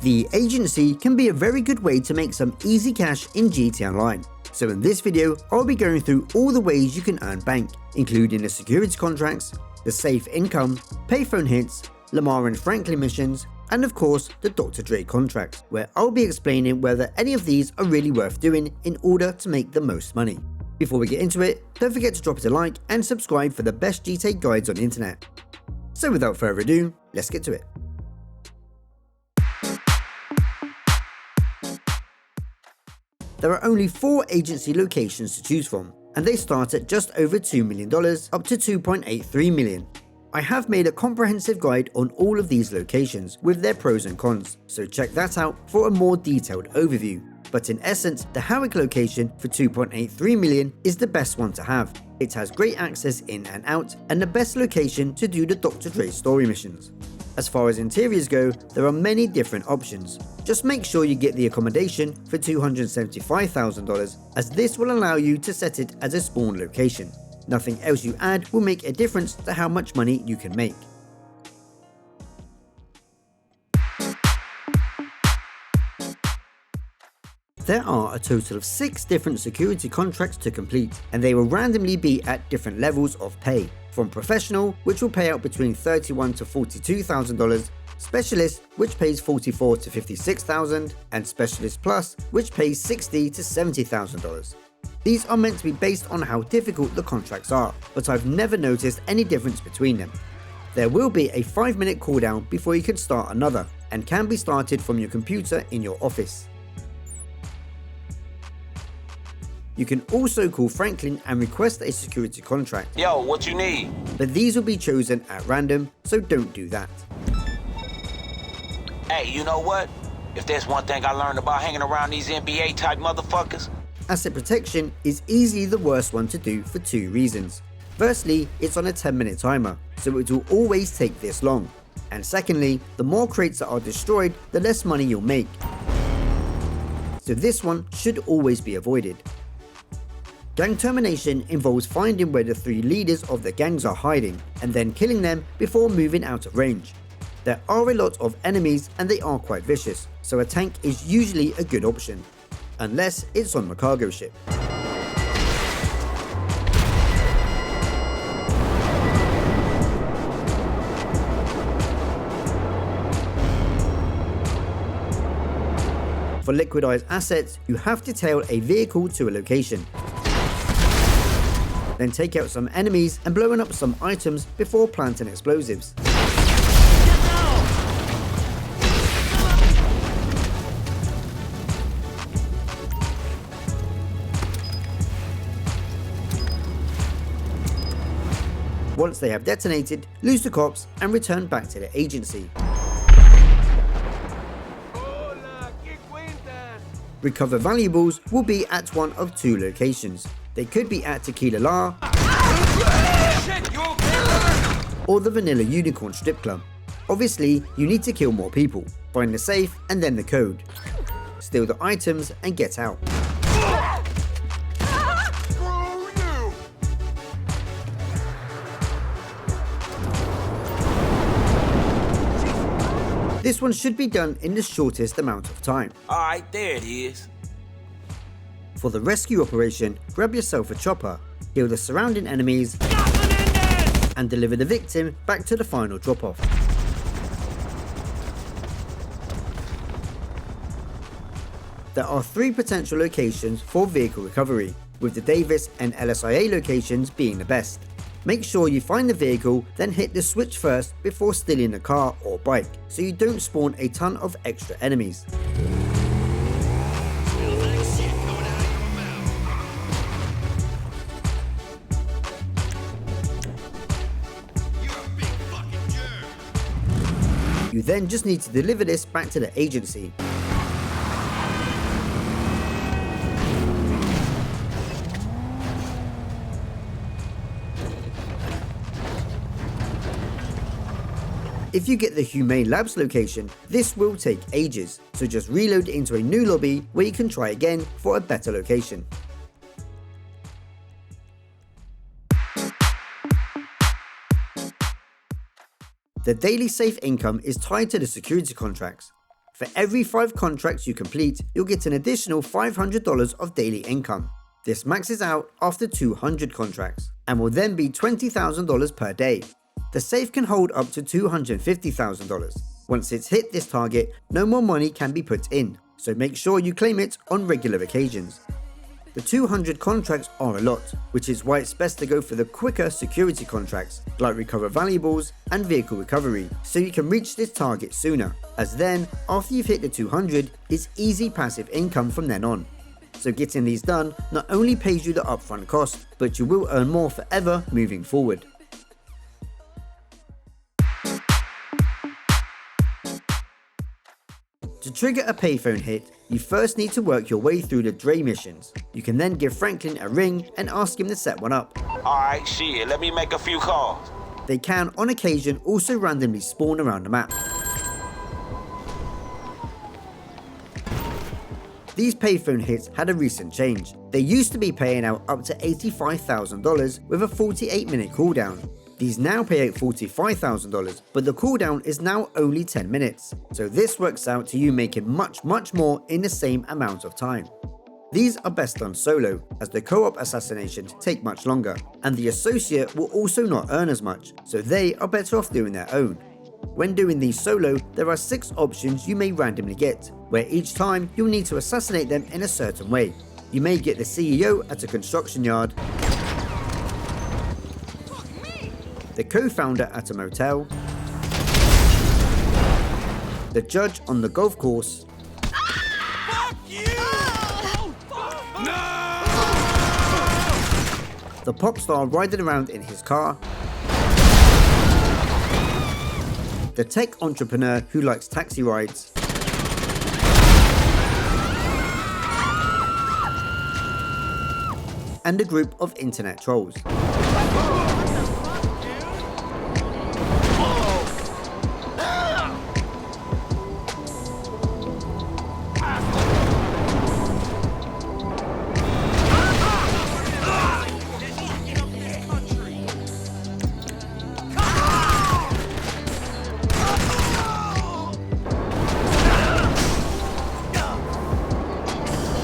The agency can be a very good way to make some easy cash in GTA Online. So in this video, I'll be going through all the ways you can earn bank, including the security contracts, the safe income, Payphone Hits, Lamar and Franklin missions, and of course the Dr. Dre contract, where I'll be explaining whether any of these are really worth doing in order to make the most money. Before we get into it, don't forget to drop it a like and subscribe for the best GTA guides on the internet. So without further ado, let's get to it. There are only 4 agency locations to choose from, and they start at just over $2 million up to $2.83 million. I have made a comprehensive guide on all of these locations with their pros and cons, so check that out for a more detailed overview. But in essence, the Howick location for $2.83 million is the best one to have. It has great access in and out, and the best location to do the Dr. Dre story missions. As far as interiors go, there are many different options. Just make sure you get the accommodation for $275,000, as this will allow you to set it as a spawn location. Nothing else you add will make a difference to how much money you can make. There are a total of 6 different security contracts to complete, and they will randomly be at different levels of pay, from professional, which will pay out between $31,000 to $42,000, specialist, which pays $44,000 to $56,000, and specialist plus, which pays $60,000 to $70,000. These are meant to be based on how difficult the contracts are, but I've never noticed any difference between them. There will be a 5-minute cooldown before you can start another, and can be started from your computer in your office. You can also call Franklin and request a security contract. Yo, what you need? But these will be chosen at random, so don't do that. Hey, you know what? If there's one thing I learned about hanging around these NBA type motherfuckers. Asset protection is easily the worst one to do for 2 reasons. Firstly, it's on a 10-minute timer, so it will always take this long. And secondly, the more crates that are destroyed, the less money you'll make. So this one should always be avoided. Gang termination involves finding where the 3 leaders of the gangs are hiding, and then killing them before moving out of range. There are a lot of enemies and they are quite vicious, so a tank is usually a good option, unless it's on the cargo ship. For liquidized assets, you have to tail a vehicle to a location, then take out some enemies and blowing up some items before planting explosives. Once they have detonated, lose the cops and return back to the agency. Recover valuables will be at one of 2 locations. They could be at Tequila La or the Vanilla Unicorn strip club. Obviously, you need to kill more people, find the safe and then the code, steal the items and get out. This one should be done in the shortest amount of time. Alright, there it is. For the rescue operation, grab yourself a chopper, kill the surrounding enemies, and deliver the victim back to the final drop-off. There are 3 potential locations for vehicle recovery, with the Davis and LSIA locations being the best. Make sure you find the vehicle, then hit the switch first before stealing the car or bike, so you don't spawn a ton of extra enemies. You then just need to deliver this back to the agency. If you get the Humane Labs location, this will take ages, so just reload into a new lobby where you can try again for a better location. The daily safe income is tied to the security contracts. For every 5 contracts you complete, you'll get an additional $500 of daily income. This maxes out after 200 contracts, and will then be $20,000 per day. The safe can hold up to $250,000. Once it's hit this target, no more money can be put in, so make sure you claim it on regular occasions. The 200 contracts are a lot, which is why it's best to go for the quicker security contracts, like recover valuables and vehicle recovery, so you can reach this target sooner, as then, after you've hit the 200, it's easy passive income from then on. So getting these done not only pays you the upfront cost, but you will earn more forever moving forward. To trigger a payphone hit, you first need to work your way through the Dre missions. You can then give Franklin a ring and ask him to set one up. Alright, shit, let me make a few calls. They can, on occasion, also randomly spawn around the map. These payphone hits had a recent change. They used to be paying out up to $85,000 with a 48-minute cooldown. These now pay out $45,000, but the cooldown is now only 10 minutes. So this works out to you making much more in the same amount of time. These are best done solo, as the co-op assassinations take much longer, and the associate will also not earn as much, so they are better off doing their own. When doing these solo, there are 6 options you may randomly get, where each time you'll need to assassinate them in a certain way. You may get the CEO at a construction yard, the co-founder at a motel, the judge on the golf course, the pop star riding around in his car, the tech entrepreneur who likes taxi rides, and a group of internet trolls.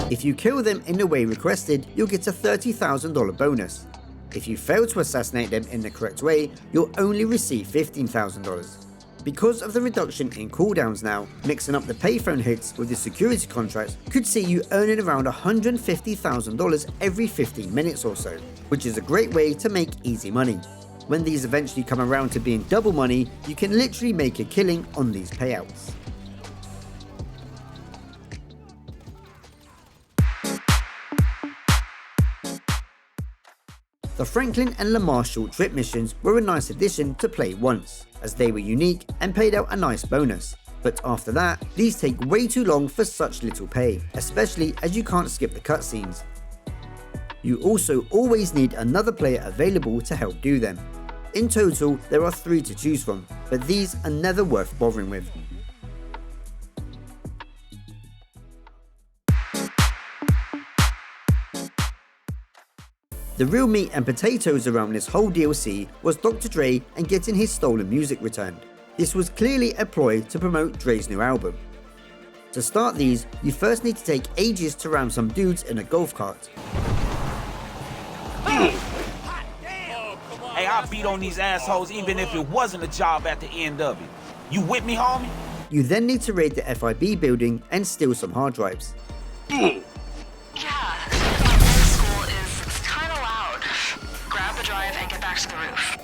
If you kill them in the way requested, you'll get a $30,000 bonus. If you fail to assassinate them in the correct way, you'll only receive $15,000. Because of the reduction in cooldowns now, mixing up the payphone hits with the security contracts could see you earning around $150,000 every 15 minutes or so, which is a great way to make easy money. When these eventually come around to being double money, you can literally make a killing on these payouts. The Franklin and Lamar short trip missions were a nice addition to play once, as they were unique and paid out a nice bonus. But after that, these take way too long for such little pay, especially as you can't skip the cutscenes. You also always need another player available to help do them. In total, there are 3 to choose from, but these are never worth bothering with. The real meat and potatoes around this whole DLC was Dr. Dre and getting his stolen music returned. This was clearly a ploy to promote Dre's new album. To start these, you first need to take ages to ram some dudes in a golf cart. Hey, I beat on these assholes even if it wasn't a job at the end of it. You with me, homie? You then need to raid the FIB building and steal some hard drives. Yeah, this school is kind of loud. Grab the drive and get back to the roof.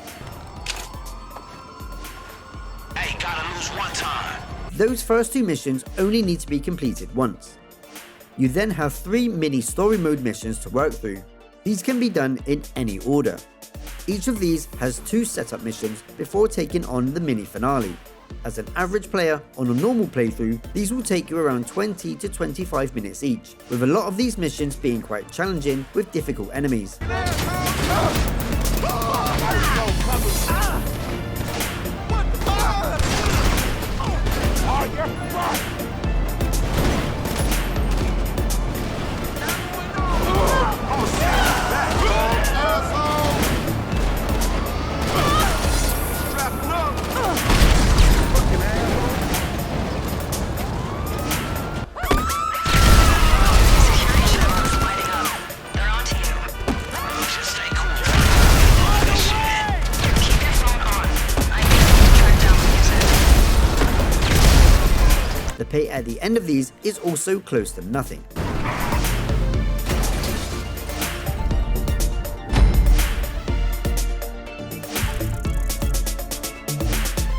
Hey, gotta lose one time. Those first 2 missions only need to be completed once. You then have 3 mini story mode missions to work through. These can be done in any order. Each of these has 2 setup missions before taking on the mini finale. As an average player on a normal playthrough, these will take you around 20 to 25 minutes each, with a lot of these missions being quite challenging with difficult enemies. pay at the end of these is also close to nothing.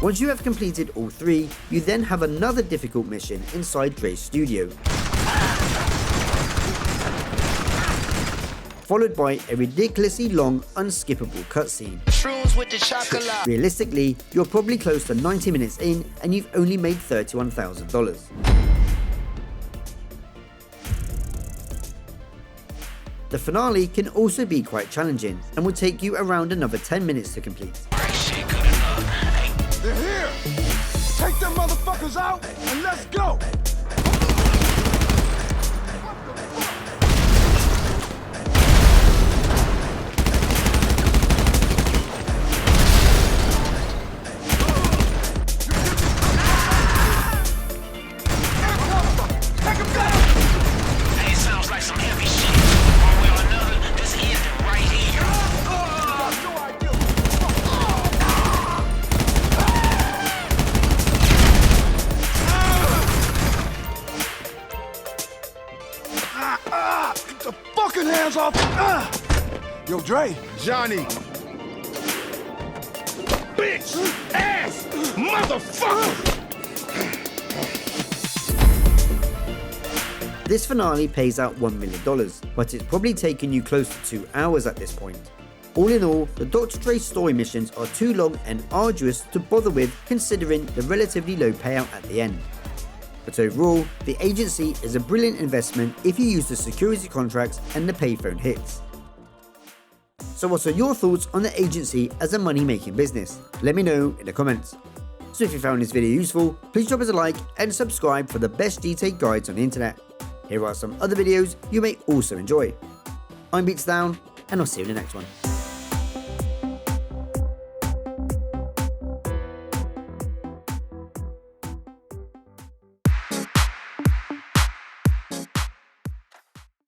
Once you have completed all 3, you then have another difficult mission inside Dre's studio, followed by a ridiculously long, unskippable cutscene. Realistically, you're probably close to 90 minutes in and you've only made $31,000. The finale can also be quite challenging and will take you around another 10 minutes to complete. They're here! Take them motherfuckers out and let's go! Get the fucking hands off! Yo, Dre. Johnny. Bitch! Ass! Motherfucker! This finale pays out $1 million, but it's probably taken you close to 2 hours at this point. All in all, the Dr. Dre story missions are too long and arduous to bother with considering the relatively low payout at the end. But overall, the agency is a brilliant investment if you use the security contracts and the Payphone Hits. So what are your thoughts on the agency as a money-making business? Let me know in the comments. So if you found this video useful, please drop us a like and subscribe for the best GTA guides on the internet. Here are some other videos you may also enjoy. I'm BeatsDown, and I'll see you in the next one.